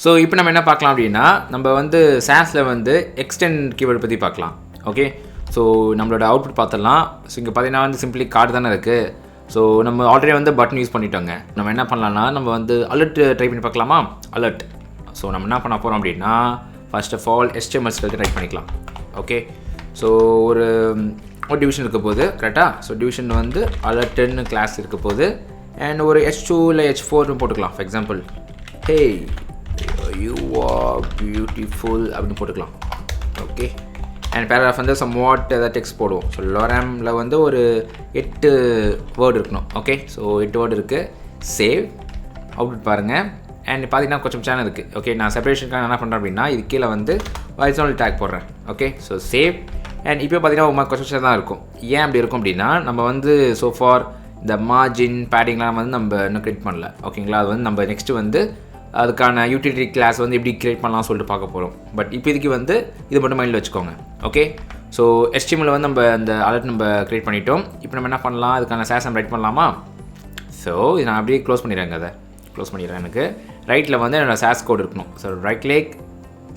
So இப்போ நம்ம என்ன பார்க்கலாம் அப்படின்னா, நம்ம வந்து சாஸில் வந்து எக்ஸ்டெண்ட் கீவேர்டு பற்றி பார்க்கலாம். ஓகே, ஸோ நம்மளோட அவுட்புட் பார்த்துடலாம். ஸோ இங்கே பார்த்தீங்கன்னா வந்து சிம்பிளி கார்டு தானே இருக்குது. ஸோ நம்ம ஆல்ரெடி வந்து பட்டன் யூஸ் பண்ணிட்டோங்க. நம்ம என்ன பண்ணலாம்னா, நம்ம வந்து அலர்ட் ட்ரை பண்ணி பார்க்கலாமா? அலர்ட். ஸோ நம்ம என்ன பண்ண போகிறோம் அப்படின்னா, first of all HTML try பண்ணிக்கலாம். ஓகே, ஸோ ஒரு டிவிஷன் இருக்க போகுது கரெக்டாக. ஸோ டிவிஷன் வந்து அலர்ட்னு கிளாஸ் இருக்க போகுது. அண்ட் ஒரு H2 இல்லை H4 போட்டுக்கலாம். For example, hey you are beautiful அப்படின்னு போட்டுக்கலாம். ஓகே, அண்ட் பேராகிராஃப் வந்து சம் வாட் ஏதாவது டெக்ஸ்ட் போடுவோம். ஸோ லோராமில் வந்து ஒரு 8 வேர்டு இருக்கணும். ஓகே, ஸோ 8 வேர்டு இருக்குது. சேவ் அவுட்புட் பாருங்கள். அண்ட் பார்த்தீங்கன்னா கொஞ்சம் சேனல் இருக்குது. ஓகே, நான் செப்பரேஷனுக்காக என்ன பண்ணுறேன் அப்படின்னா, இது கீழே வந்து ஹாரிசான்டல் டேக் போடுறேன். Okay, so save. அண்ட் இப்போ பார்த்தீங்கன்னா கொஞ்சம் தான் இருக்கும். ஏன் அப்படி இருக்கும் அப்படின்னா, நம்ம வந்து ஸோ ஃபார் இந்த மார்ஜின் பேடிங்லாம் வந்து நம்ம இன்னும் க்ரியேட் பண்ணல. ஓகேங்களா, அது வந்து நம்ம நெக்ஸ்ட்டு வந்து அதுக்கான யூட்டிலிட்டி கிளாஸ் வந்து எப்படி க்ரியேட் பண்ணலாம் சொல்லிட்டு பார்க்க போகிறோம். பட் இப்போதைக்கு வந்து இது மட்டும் மைண்டில் வச்சுக்கோங்க. ஓகே, ஸோ HTML வந்து நம்ம அந்த அலர்ட் நம்ம க்ரியேட் பண்ணிட்டோம். இப்போ நம்ம என்ன பண்ணலாம், அதுக்கான சாஸ் நம்ம ரைட் பண்ணலாமா? ஸோ இது நான் அப்படியே க்ளோஸ் பண்ணிடுறேங்க. அதை க்ளோஸ் பண்ணிடுறேன். எனக்கு ரைட்டில் வந்து என்னோடய சாஸ் கோட் இருக்கணும். So right click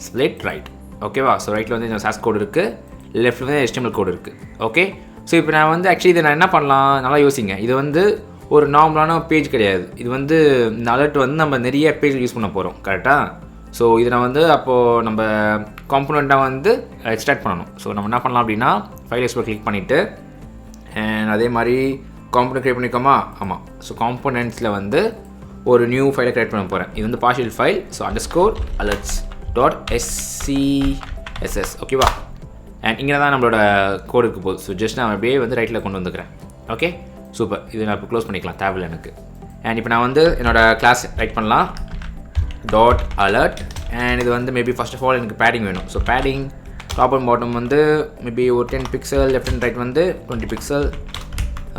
split right. ஓகேவா? ஸோ ரைட்டில் வந்து என்னோட சாஸ் கோட் இருக்குது, லெஃப்ட்டில் வந்து HTML கோட் இருக்குது. ஓகே, ஸோ இப்போ நான் வந்து ஆக்சுவலி இதை நான் என்ன பண்ணலாம், நல்லா யோசிங்க. இது வந்து ஒரு நார்மலான பேஜ் கிடையாது. இது வந்து இந்த அலர்ட் வந்து நம்ம நிறைய பேஜ் யூஸ் பண்ண போகிறோம் கரெக்டாக. ஸோ இதை நான் வந்து அப்போது நம்ம காம்பனண்ட்டாக வந்து எக்ஸ்ட்ராக்ட் பண்ணணும். ஸோ நம்ம என்ன பண்ணலாம் அப்படின்னா, ஃபைல் எக்ஸ்ப்ளோர் கிளிக் பண்ணிவிட்டு அண்ட் அதே மாதிரி காம்பனண்ட் க்ரியேட் பண்ணிக்கோமா? ஆமாம். ஸோ காம்பனண்ட்ஸில் வந்து ஒரு நியூ ஃபைலை க்ரியேட் பண்ண போகிறேன். இது வந்து பார்ஷியல் ஃபைல். So _alerts.scss. ஓகேவா? அண்ட் இங்கே தான் நம்மளோட கோடு இருக்க போகுது. ஸோ ஜஸ்ட் நான் அப்படியே வந்து ரைட்டில் கொண்டு வந்துக்கிறேன். Okay, super. இது நான் இப்போ க்ளோஸ் பண்ணிக்கலாம், தேவையில்லை எனக்கு. அண்ட் இப்போ நான் வந்து என்னோடய கிளாஸ் ரைட் பண்ணலாம். .alert. அண்ட் இது வந்து மேபி ஃபர்ஸ்ட் ஆஃப் ஆல் எனக்கு பேடிங் வேணும். So padding top and bottom வந்து மேபி ஒரு 10 பிக்சல், லெஃப்ட் அண்ட் ரைட் வந்து 20 பிக்சல்.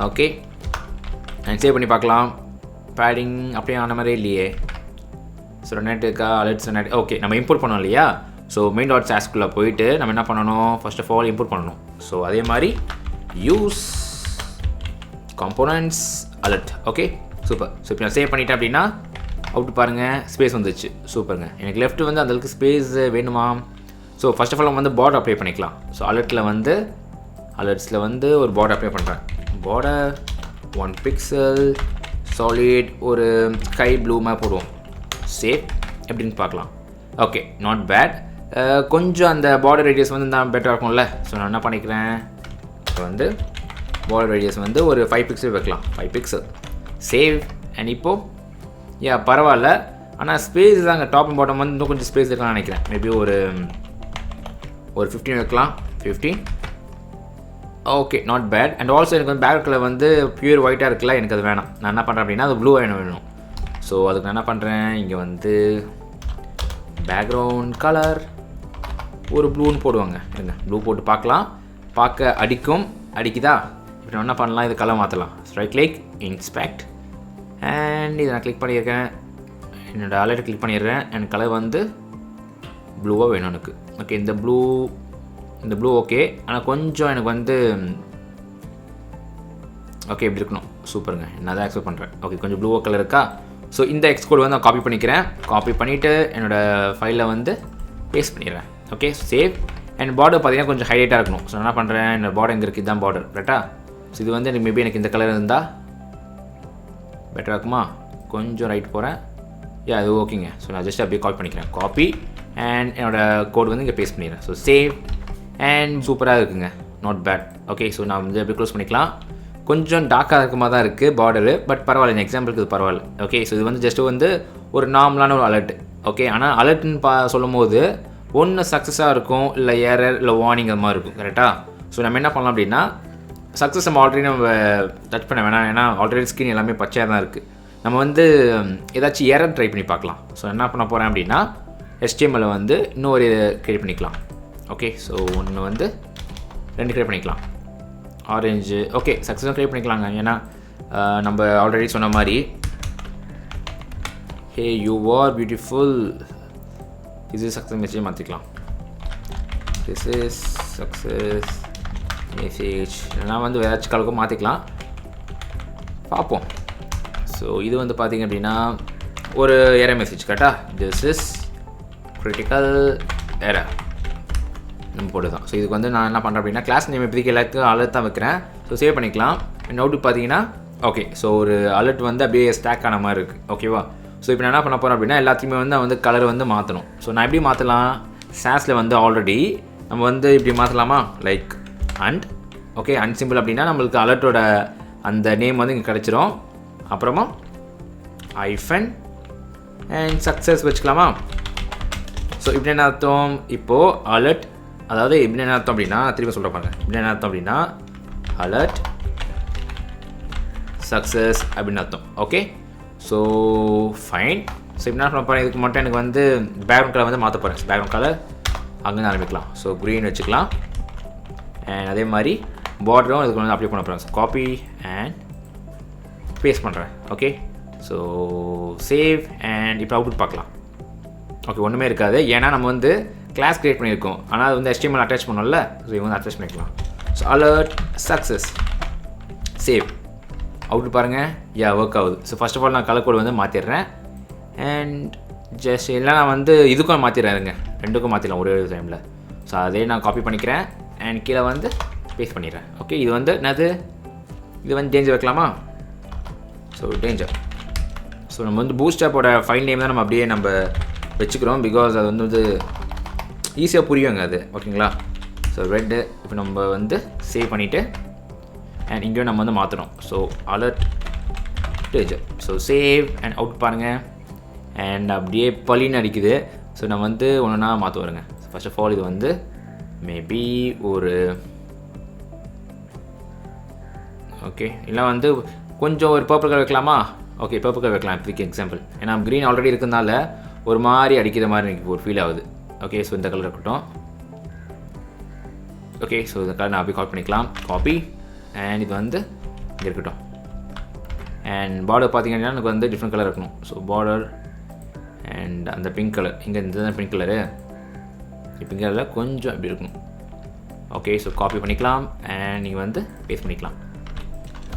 ஓகே, அண்ட் சேவ் பண்ணி பார்க்கலாம். பேடிங் அப்படியே ஆன மாதிரியே இல்லையே. ஸோ நெட் இருக்கா? Alerts net. ஓகே, நம்ம இம்போர்ட் பண்ணோம் இல்லையா? ஸோ main.sass-குள்ளே போயிட்டு நம்ம என்ன பண்ணணும், ஃபர்ஸ்ட் ஆஃப் ஆல் இம்போர்ட் பண்ணணும். ஸோ அதே மாதிரி use components alert. Okay, super. So இப்போ நான் சேவ் பண்ணிட்டேன் அப்படின்னா அவுட் பாருங்கள், ஸ்பேஸ் வந்துச்சு. சூப்பருங்க. எனக்கு லெஃப்ட் வந்து அந்தளவுக்கு ஸ்பேஸ் வேணுமா? ஸோ ஃபர்ஸ்ட் ஆஃப் ஆல் நம்ம வந்து பார்டர் அப்ளை பண்ணிக்கலாம். ஸோ அலர்ட்ஸில் வந்து ஒரு பார்டர் அப்ளை பண்ணுறேன். பார்டர் 1 பிக்சல் சாலிட், ஒரு ஸ்கை ப்ளூ மேப் போடுவோம். சேவ் எப்படின்னு பார்க்கலாம். Okay, not bad. கொஞ்சம் அந்த பார்டர் ரேடியஸ் வந்து தான் பெட்டராக இருக்கும்ல. ஸோ நான் என்ன பண்ணிக்கிறேன், இப்போ வந்து பார்டர் ரேடியஸ் வந்து ஒரு 5 பிக்சல் வைக்கலாம். 5 பிக்சல். சேவ். அண்ட் இப்போது பரவாயில்ல. ஆனால் ஸ்பேஸ் தாங்க, டாப் அண்ட் பாட்டம் வந்து இன்னும் கொஞ்சம் ஸ்பேஸ் இருக்கலாம்னு நினைக்கிறேன். மேபி ஒரு 15 வைக்கலாம். 15. Okay, not bad. And also எனக்கு வந்து பேக் கலர் வந்து பியூர் ஒயிட்டாக இருக்குல்ல, எனக்கு அது வேணாம். நான் என்ன பண்ணுறேன் அப்படின்னா, அது ப்ளூ வேணும். ஸோ அதுக்கு நான் என்ன பண்ணுறேன், இங்கே வந்து பேக்ரவுண்ட் கலர் ஒரு ப்ளூன்னு போடுவாங்க. இருங்க, ப்ளூ போட்டு பார்க்கலாம். பார்க்க அடிக்குதா? இப்போ நம்ம என்ன பண்ணலாம், இது கலர் மாற்றலாம். Right click inspect. அண்ட் இதை நான் கிளிக் பண்ணியிருக்கேன். என்னோடய அலர்ட் கிளிக் பண்ணிடுறேன். அண்ட் கலர் வந்து ப்ளூவாக வேணும் எனக்கு. ஓகே, இந்த ப்ளூ ஓகே. ஆனால் கொஞ்சம் எனக்கு வந்து ஓகே இப்படி இருக்கணும். சூப்பருங்க, நான் தான் எக்ஸ்பெக்ட் பண்ணுறேன். ஓகே, கொஞ்சம் ப்ளூ கலர் இருக்கா? ஸோ இந்த எக்ஸ் கோட் வந்து நான் காப்பி பண்ணிக்கிறேன். காப்பி பண்ணிவிட்டு என்னோடய ஃபைலில் வந்து பேஸ்ட் பண்ணிடுறேன். Okay, save. அண்ட் பார்டர் பார்த்தீங்கன்னா கொஞ்சம் ஹைலைட்டாக இருக்கணும். ஸோ என்ன பண்ணுறேன், என்னோட பார்டர் எங்கே இருக்குது, இதுதான் பார்டர் கரெக்டாக. ஸோ இது வந்து எனக்கு மேபி எனக்கு இந்த கலர் இருந்தால் பெட்டராக இருக்குமா? கொஞ்சம் ரைட் போகிறேன். அது ஓகேங்க. ஸோ நான் ஜஸ்ட் அப்படியே காப்பி பண்ணிக்கிறேன். காப்பி அண்ட் என்னோடய கோட் வந்து இங்கே பேஸ்ட் பண்ணிடுறேன். So save. அண்ட் சூப்பராக இருக்குங்க, நாட் பேட். ஓகே, ஸோ நான் வந்து அப்படியே க்ளோஸ் பண்ணிக்கலாம். கொஞ்சம் டார்க்காக இருக்க மாதிரி தான் இருக்குது பார்டரு, பட் பரவாயில்ல. இந்த எக்ஸாம்பிளுக்கு இது பரவாயில்ல. ஓகே, ஸோ இது வந்து ஜஸ்ட்டு வந்து ஒரு நார்மலான ஒரு அலர்ட். ஓகே, ஆனால் அலர்ட்னு சொல்லும் போது ஒன்று சக்ஸஸாக இருக்கும், இல்லை எரர், இல்லை வார்னிங் அது மாதிரி இருக்கும் கரெக்டாக. ஸோ நம்ம என்ன பண்ணலாம் அப்படின்னா, சக்ஸஸ் நம்ம ஆல்ரெடி நம்ம டச் பண்ண வேணாம். ஏன்னா ஆல்ரெடி ஸ்க்ரீன் எல்லாமே பச்சையாக தான் இருக்குது. நம்ம வந்து ஏதாச்சும் எரர் ட்ரை பண்ணி பார்க்கலாம். ஸோ என்ன பண்ண போகிறேன் அப்படின்னா, HTML வந்து இன்னொரு க்ரியேட் பண்ணிக்கலாம். ஓகே, ஸோ ஒன்று வந்து 2 க்ரியேட் பண்ணிக்கலாம். ஆரஞ்சு. ஓகே, சக்ஸஸாக க்ரியேட் பண்ணிக்கலாங்க. ஏன்னா நம்ம ஆல்ரெடி சொன்ன மாதிரி hey you are beautiful, this is success message மாற்றிக்கலாம். திஸ் இஸ் சக்ஸஸ் மெசேஜ் இல்லைனா வந்து வேறாச்சும் கலக்கும் மாற்றிக்கலாம், பார்ப்போம். ஸோ இது வந்து பார்த்திங்க அப்படின்னா ஒரு எரர் மெசேஜ் கரெக்டாக. திஸ் இஸ் கிரிட்டிக்கல் எரர் நம்ம போட்டு தான். ஸோ இதுக்கு வந்து நான் என்ன பண்ணுறேன் அப்படின்னா கிளாஸ் நேம் இப்போதைக்கு எல்லாத்துக்கும் அலர்ட் தான் வைக்கிறேன். ஸோ சேவ் பண்ணிக்கலாம். நோட்டு பார்த்தீங்கன்னா ஓகே. ஸோ ஒரு அலர்ட் வந்து அப்படியே ஸ்டாக் ஆன மாதிரி இருக்குது. ஓகேவா? ஸோ இப்போ நான் என்ன பண்ண போகிறேன் அப்படின்னா எல்லாத்தையுமே வந்து வந்து கலர் வந்து மாற்றணும். ஸோ நான் எப்படி மாற்றலாம்? சாஸில் வந்து ஆல்ரெடி நம்ம வந்து இப்படி மாற்றலாமா? Like and okay and simple அப்படின்னா நம்மளுக்கு அலர்ட்டோட அந்த நேம் வந்து இங்கே கிடச்சிரும். அப்புறமா ஐஃபன் அண்ட் சக்ஸஸ் வச்சுக்கலாமா? ஸோ இப்படி என்ன அர்த்தம்? இப்போது அலர்ட் அதாவது இப்படி என்ன அர்த்தம் அப்படின்னா திரும்ப சொல்கிற பாருங்க. இப்படி என்ன அர்த்தம் அப்படின்னா அலர்ட் சக்ஸஸ் அப்படின்னு அர்த்தம். Okay so fine. ஸோ இப்படி என்ன பண்ண போகிறேன்? இதுக்கு மட்டும் எனக்கு வந்து பேக்ரவுண்ட் கலர் வந்து மாற்ற போகிறேன். பேக்ரவுண்ட் கலர் அங்கேருந்து ஆரம்பிக்கலாம். ஸோ க்ரீன் வச்சுக்கலாம். அண்ட் அதே மாதிரி பார்டரும் இதுக்கு வந்து அப்ளை பண்ண போகிறேன். ஸோ காப்பி அண்ட் பேஸ்ட் பண்ணுறேன். ஓகே ஸோ சேவ் அண்ட் இப்போ அவுட்புட் பார்க்கலாம். ஓகே ஒன்றுமே இருக்காது. ஏன்னா நம்ம வந்து கிளாஸ் க்ரியேட் பண்ணியிருக்கோம். ஆனால் அது வந்து HTML அட்டாச் பண்ணோம்ல. ஸோ இவங்க வந்து அட்டாச் பண்ணிக்கலாம். So alert success save out பாருங்கள். ஒர்க் ஆகுது. ஸோ ஃபஸ்ட் ஆஃப் ஆல் நான் கலர் கோடு வந்து மாற்றிடுறேன். அண்ட் ஜஸ்ட் இல்லை நான் வந்து இதுக்கும் மாற்றிடுறேன். ரெண்டுக்கும் மாற்றிடலாம் ஒரே டைமில். ஸோ அதே நான் காப்பி பண்ணிக்கிறேன். அண்ட் கீழே வந்து பேஸ்ட் பண்ணிடுறேன். ஓகே இது வந்து என்னது? இது வந்து டேஞ்சர் வைக்கலாமா? So danger. ஸோ நம்ம வந்து பூஸ்டாப்போட ஃபைல் நேம் தான் நம்ம அப்படியே நம்ம வச்சுக்கிறோம். பிகாஸ் அது வந்து ஈஸியாக புரியுங்க அது. ஓகேங்களா? ஸோ ரெட்டு இப்போ நம்ம வந்து சேவ் பண்ணிவிட்டு அண்ட் இங்கேயும் நம்ம வந்து மாற்றணும். So alert danger. So save and out பாருங்கள். அண்ட் அப்படியே பலின்னு அடிக்குது. ஸோ நம்ம வந்து ஒன்றுனா மாற்ற வருங்க. ஃபர்ஸ்ட் ஆஃப் ஆல் இது வந்து மேபி ஒரு ஓகே இல்லை வந்து கொஞ்சம் ஒரு பர்பிள் கலர் வைக்கலாமா? ஓகே பர்பிள் கலர் வைக்கலாம் இப்போதைக்கு எக்ஸாம்பிள். ஏன்னா க்ரீன் ஆல்ரெடி இருக்கிறதுனால ஒரு மாதிரி அடிக்கிற மாதிரி எனக்கு ஒரு ஃபீல் ஆகுது. ஓகே ஸோ இந்த கலர் இருக்கட்டும். ஓகே ஸோ இந்த கலர் நான் அப்படியே காப்பி பண்ணிக்கலாம். காப்பி அண்ட் இது வந்து இங்கே இருக்கட்டும். அண்ட் பார்டர் பார்த்திங்கன்னா எனக்கு வந்து டிஃப்ரெண்ட் கலர் இருக்கணும். ஸோ பார்டர் அண்ட் அந்த பிங்க் கலர் இங்கே இந்த பிங்க் கலரு பிங்க் கலரில் கொஞ்சம் இப்படி இருக்கணும். ஓகே ஸோ காப்பி பண்ணிக்கலாம் அண்ட் நீங்கள் வந்து பேஸ்ட் பண்ணிக்கலாம்.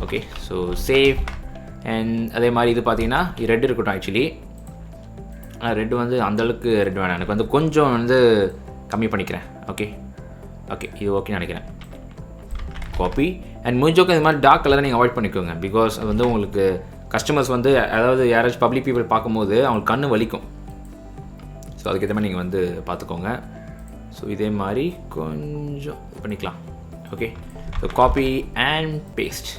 ஓகே ஸோ சேவ் அண்ட் அதே மாதிரி இது பார்த்தீங்கன்னா இது ரெட் இருக்கட்டும். ஆக்சுவலி ஆனால் ரெட்டு வந்து அந்தளவுக்கு ரெட் வேணாம். எனக்கு வந்து கொஞ்சம் வந்து கம்மி பண்ணிக்கிறேன். ஓகே ஓகே இது ஓகேன்னு நினைக்கிறேன். காப்பி அண்ட் முடிஞ்சோக்கு இந்த மாதிரி டார்க் கலரை நீங்கள் அவாய்ட் பண்ணிக்கோங்க. பிகாஸ் அது வந்து உங்களுக்கு கஸ்டமர்ஸ் வந்து அதாவது யாராச்சும் பப்ளிக் பீப்புள் பார்க்கும்போது அவங்களுக்கு கண்ணு வலிக்கும். ஸோ அதுக்கேற்ற மாதிரி நீங்கள் வந்து பார்த்துக்கோங்க. ஸோ இதே மாதிரி கொஞ்சம் பண்ணிக்கலாம். Okay so copy and paste.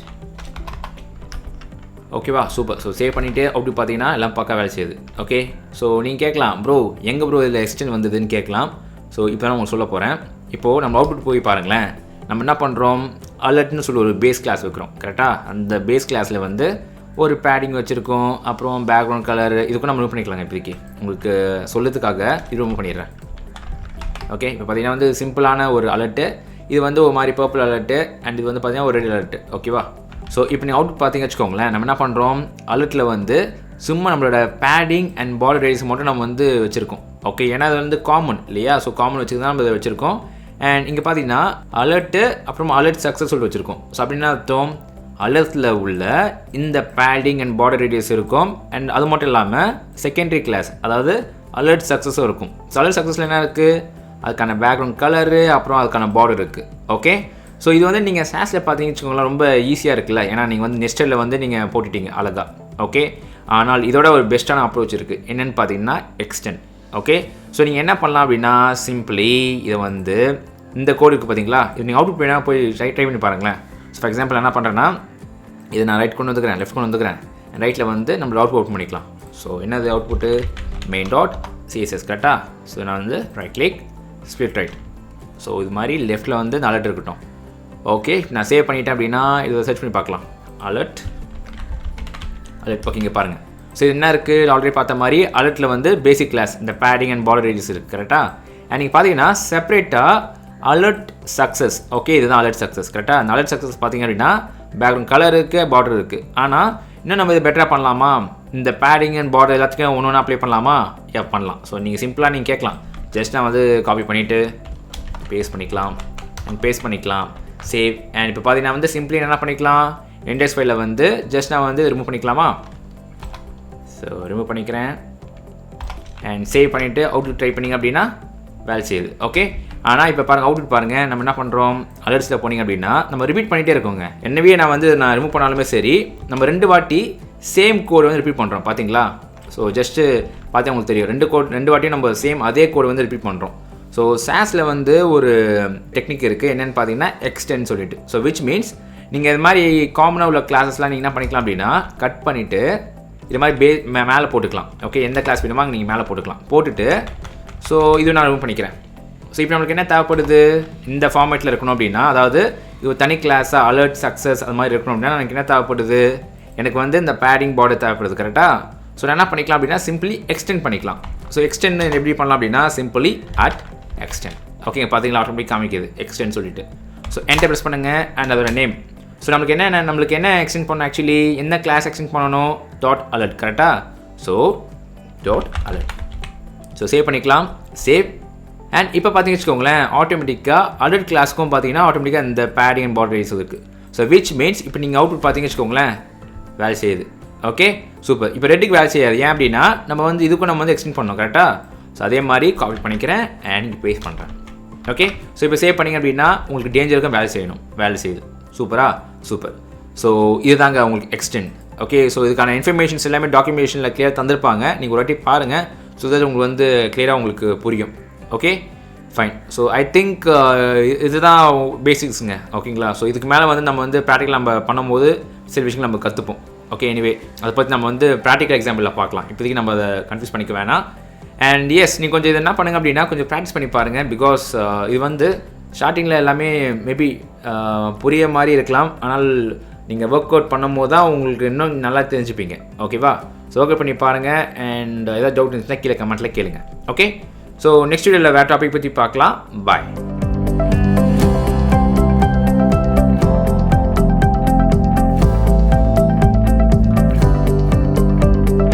ஓகேவா சூப்பர். ஸோ சேவ் பண்ணிவிட்டு அப்படி பார்த்தீங்கன்னா எல்லாம் பக்கா வேலை செய்யுது. ஓகே ஸோ நீங்கள் கேட்கலாம் ப்ரோ எங்கே ப்ரோ இதில் எக்ஸ்டெண்ட் வந்ததுன்னு கேட்கலாம். ஸோ இப்போ நான் உங்களுக்கு சொல்ல போகிறேன். இப்போது நம்ம அவுட்புட் போய் பாருங்களேன். நம்ம என்ன பண்ணுறோம்? அலர்ட்னு சொல்லி ஒரு பேஸ் கிளாஸ் வைக்கிறோம். கரெக்டாக? அந்த பேஸ் கிளாஸில் வந்து ஒரு பேடிங் வச்சுருக்கோம். அப்புறம் பேக்ரவுண்ட் கலர் இதுக்கும் நம்ம ரிமூவ் பண்ணிக்கலாங்க. இப்போதைக்கு உங்களுக்கு சொல்லுறதுக்காக இது ரிமூவ் பண்ணிடுறேன். ஓகே இப்போ பார்த்தீங்கன்னா வந்து சிம்பிளான ஒரு அலர்ட்டு. இது வந்து ஒரு மாதிரி பர்பிள் அலர்ட்டு அண்ட் இது வந்து பார்த்தீங்கன்னா ஒரு ரெட் அலர்ட்டு. ஓகேவா? ஸோ இப்போ நீங்கள் அவுட் பார்த்தீங்க வச்சுக்கோங்களேன். நம்ம என்ன பண்ணுறோம்? அலர்ட்டில் வந்து சும்மா நம்மளோட பேடிங் அண்ட் பார்டர் ரேடியஸ் மட்டும் நம்ம வந்து வச்சுருக்கோம். ஓகே ஏன்னா அது வந்து காமன் இல்லையா? ஸோ காமன் வச்சுருக்கு தான் நம்ம இதை வச்சுருக்கோம். அண்ட் இங்கே பார்த்தீங்கன்னா அலர்ட்டு அப்புறமா அலர்ட் சக்ஸஸ் சொல்லி வச்சுருக்கோம். ஸோ அப்படின்னா அர்த்தம் அலர்ட்டில் உள்ள இந்த பேடிங் அண்ட் பார்டர் ரேடியஸ் இருக்கும். அண்ட் அது மட்டும் இல்லாமல் செகண்டரி கிளாஸ் அதாவது அலர்ட் சக்ஸஸும் இருக்கும். ஸோ அலர்ட் சக்ஸஸில் என்ன இருக்குது? அதுக்கான பேக்ரவுண்ட் கலரு அப்புறம் அதுக்கான பார்டர் இருக்குது. ஓகே ஸோ இது வந்து நீங்கள் சாஸில் பார்த்தீங்கன்னு வச்சுக்கோங்களேன் ரொம்ப ஈஸியாக இருக்குல்ல. ஏன்னா நீங்கள் வந்து நெஸ்டடில் வந்து நீங்கள் போட்டுட்டீங்க அழகா. ஓகே ஆனால் இதோட ஒரு பெஸ்ட்டான அப்ரோச் இருக்குது. என்னென்னு பார்த்தீங்கன்னா எக்ஸ்டெண்ட். ஓகே ஸோ நீங்கள் என்ன பண்ணலாம் அப்படின்னா சிம்பிளி இதை வந்து இந்த கோடு இருக்குது பார்த்தீங்களா? இது நீங்கள் அவுட்புட் வேணால் போய் ட்ரை பண்ணி பாருங்களேன். ஸோ ஃபார் எக்ஸாம்பிள் என்ன பண்ணுறேன்னா இதை நான் ரைட் கொண்டு வந்துக்கிறேன், லெஃப்ட் கொண்டு வந்துக்கிறேன். ரைட்டில் வந்து நம்ம அவுட்புட் பண்ணிக்கலாம். ஸோ என்னது அவுட்புட்டு? மெயின் டாட் சிஎஸ்எஸ் கரெக்டாக? ஸோ நான் வந்து right click split right. So இது மாதிரி லெஃப்ட்டில் வந்து இந்த அலர்ட் இருக்கட்டும். ஓகே நான் சேவ் பண்ணிட்டேன் அப்படின்னா இதை சர்ச் பண்ணி பார்க்கலாம். அலர்ட் ஓகே இங்கே பாருங்கள். ஸோ இது என்ன இருக்குது? ஆல்ரெடி பார்த்த மாதிரி அலர்ட்டில் வந்து பேசிக் கிளாஸ் இந்த பேடிங் அண்ட் பார்டர் ரேடியஸ் இருக்குது கரெக்டாக? அண்ட் நீங்கள் பார்த்தீங்கன்னா செப்பரேட்டாக அலர்ட் சக்ஸஸ். ஓகே இதுதான் அலர்ட் சக்ஸஸ் கரெக்டாக? அந்த அலர்ட் சக்ஸஸ் பார்த்தீங்க அப்படின்னா பேக்ரவுண்ட் கலர் இருக்குது, பார்டர் இருக்குது. ஆனால் இன்னும் நம்ம இதை பெட்டராக பண்ணலாமா? இந்த பேடிங் அண்ட் பார்டர் எல்லாத்துக்கும் ஒன்று ஒன்று அப்ளை பண்ணலாமா? பண்ணலாம். ஸோ நீங்கள் சிம்பிளாக நீங்கள் கேட்கலாம். ஜஸ்ட் நான் வந்து காப்பி பண்ணிவிட்டு பேஸ்ட் பண்ணிக்கலாம் அண்ட் பேஸ்ட் பண்ணிக்கலாம். சேவ் அண்ட் இப்போ பார்த்தீங்கன்னா வந்து சிம்பிளி என்ன பண்ணிக்கலாம்? இண்டெக்ஸ் ஃபைலில் வந்து ஜஸ்ட் நான் வந்து ரிமூவ் பண்ணிக்கலாமா? ஸோ ரிமூவ் பண்ணிக்கிறேன். அண்ட் சேவ் பண்ணிவிட்டு அவுட்புட் ட்ரை பண்ணிங்க அப்படின்னா வேலை செய்யுது. ஓகே, ஆனால் இப்போ பாருங்கள் அவுட்புட் பாருங்கள். நம்ம என்ன பண்ணுறோம், அலர்ட்ஸில் போனீங்க அப்படின்னா நம்ம ரிப்பீட் பண்ணிகிட்டே இருக்கோங்க. என்னவே நான் ரிமூவ் பண்ணாலுமே சரி, நம்ம 2 வாட்டி சேம் கோடு வந்து ரிப்பீட் பண்ணுறோம் பார்த்தீங்களா. ஸோ ஜஸ்ட்டு பார்த்தா உங்களுக்கு தெரியும், 2 வாட்டியும் நம்ம சேம் அதே கோடு வந்து ரிப்பீட் பண்ணுறோம். ஸோ சாஸில் வந்து ஒரு டெக்னிக் இருக்குது, என்னென்னு பார்த்தீங்கன்னா எக்ஸ்டெண்ட் சொல்லிட்டு. ஸோ விச் மீன்ஸ் நீங்கள் இது மாதிரி காமனாக உள்ள கிளாஸஸ்லாம் நீங்கள் என்ன பண்ணிக்கலாம் அப்படின்னா கட் பண்ணிவிட்டு இது மாதிரி மேலே போட்டுக்கலாம். ஓகே, எந்த கிளாஸ் வேணுமா நீங்கள் மேலே போட்டுக்கலாம். போட்டுட்டு ஸோ இது நான் ரிமூவ் பண்ணிக்கிறேன். ஸோ இப்போ நம்மளுக்கு என்ன தேவைப்படுது, இந்த ஃபார்மேட்டில் இருக்கணும் அப்படின்னா, அதாவது இது தனி கிளாஸாக அலர்ட் சக்ஸஸ் அது மாதிரி இருக்கணும் அப்படின்னா எனக்கு என்ன தேவைப்படுது, எனக்கு வந்து இந்த பேடிங் பார்டர் தேவைப்படுது. கரெக்டாக? ஸோ நான் என்ன பண்ணிக்கலாம் அப்படின்னா சிம்பிளி எக்ஸ்டெண்ட் பண்ணிக்கலாம். ஸோ எக்ஸ்டெண்ட் எப்படி பண்ணலாம் அப்படின்னா சிம்பிளி அட் எக்ஸ்டெண்ட். ஓகேங்க, பார்த்தீங்களா ஆட்டோமேட்டிக் காமிக்குது எக்ஸ்டெண்ட் சொல்லிட்டு. ஸோ என்டர் ப்ரெஸ் பண்ணுங்கள் அண்ட் அதோட நேம். ஸோ நம்மளுக்கு என்ன எக்ஸ்டெண்ட் பண்ணணும், ஆக்சுவலி என்ன கிளாஸ் எக்ஸ்டெண்ட் பண்ணணும், டாட் அலர்ட். கரெக்டாக? So dot alert. So save பண்ணிக்கலாம். சேவ். அண்ட் இப்போ பார்த்தீங்கன்னு வச்சுக்கோங்களேன், ஆட்டோமேட்டிக்காக அலர்ட் கிளாஸ்க்கும் பார்த்தீங்கன்னா ஆட்டோமேட்டிக்காக இந்த பேடிங் அண்ட் பார்டர் வைஸ் இருக்குது. ஸோ விச் மீன்ஸ் இப்போ நீங்கள் அவுட்புட் பார்த்தீங்கன்னு வச்சுக்கோங்களேன் வேலை செய்யுது. Okay, super. இப்போ ரெட்டுக்கு வேலை செய்யாது. ஏன் அப்படின்னா நம்ம வந்து இதுக்கும் நம்ம வந்து எக்ஸ்டெண்ட் பண்ணோம். கரெக்டாக? ஸோ அதே மாதிரி காப்பி பண்ணிக்கிறேன் அண்ட் பேஸ்ட் பண்ணுறேன். ஓகே, ஸோ இப்போ சேவ் பண்ணிங்க அப்படின்னா உங்களுக்கு டேஞ்சருக்கும் வேலை செய்யணும், வேலை செய்யுது. சூப்பரா? சூப்பர். ஸோ இதுதாங்க உங்களுக்கு எக்ஸ்டெண்ட். ஓகே, ஸோ இதுக்கான இன்ஃபர்மேஷன்ஸ் எல்லாமே டாக்குமெண்டேஷனில் கிளியர் தந்திருப்பாங்க. நீங்கள் ஒரு வாட்டி பாருங்கள். ஸோ தட் உங்களுக்கு வந்து கிளியராக உங்களுக்கு புரியும். Okay, fine. So I think இதுதான் பேசிக்ஸுங்க. ஓகேங்களா? ஸோ இதுக்கு மேலே வந்து நம்ம வந்து ப்ராக்டிக்கல் நம்ம பண்ணும்போது சில விஷயங்கள் நம்ம கற்றுப்போம். ஓகே, எனிவே அதை பற்றி நம்ம வந்து ப்ராக்டிக்கல் எக்ஸாம்பிளில் பார்க்கலாம். இப்போதைக்கு நம்ம அதை கன்ஃபியூஸ் பண்ணிக்க வேணாம். அண்ட் எஸ், நீங்கள் கொஞ்சம் இது என்ன பண்ணுங்க அப்படின்னா கொஞ்சம் ப்ராக்டிஸ் பண்ணி பாருங்கள். பிகாஸ் இது வந்து ஸ்டார்டிங்கில் எல்லாமே மேபி புரிய மாதிரி இருக்கலாம். ஆனால் நீங்கள் ஒர்க் அவுட் பண்ணும் போது தான் உங்களுக்கு இன்னும் நல்லா தெரிஞ்சுப்பீங்க. ஓகேவா? ஸோ ஒர்க் அவுட் பண்ணி பாருங்கள். அண்ட் ஏதாவது டவுட் இருந்துச்சுன்னா கீழே கமெண்ட்டில் கேளுங்க. ஓகே, ஸோ நெக்ஸ்ட் வீடியோவில் வேறு டாபிக் பற்றி பார்க்கலாம். பாய்.